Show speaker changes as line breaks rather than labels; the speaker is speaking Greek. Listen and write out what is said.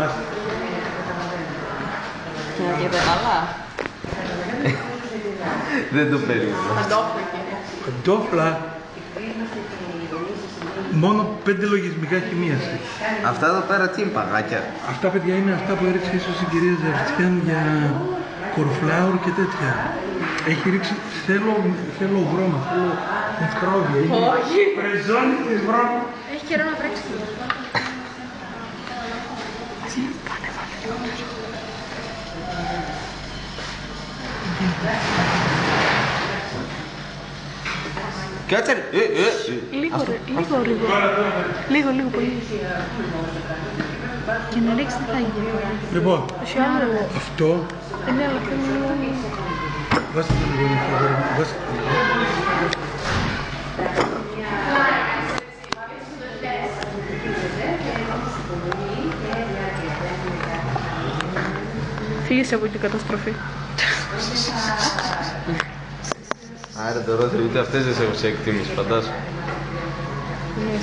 θυμάσαι.
Και δεν καλά.
Δεν το περίμενα.
Παντόφλα. Μόνο 5 λογισμικά χημίας.
Αυτά εδώ πέρα τι είναι, παγάκια?
Αυτά, παιδιά, είναι αυτά που έριξε ίσως η κυρία Ζαρτσιάν για κορφλάουρ και τέτοια. Έχει ρίξει, θέλω βρώμα, θέλω μικρόβια.
Όχι.
Πρεζόνι της βρώμα.
Έχει καιρό να τρέξει.
Κάτσε ρε.
Λίγο πολύ. Και να ρίξει τι θα γίνει.
Λοιπόν,
Όχι άλλο.
αυτό.
Ναι, αλλά θέλω...
Βάστε το λίγο νύχτα, βάστε το λίγο.
Φύγεσαι από την καταστροφή.
Άρα τώρα ούτε αυτές δεν σε έχουν σε εκτίμηση, φαντάσου.
Ναι,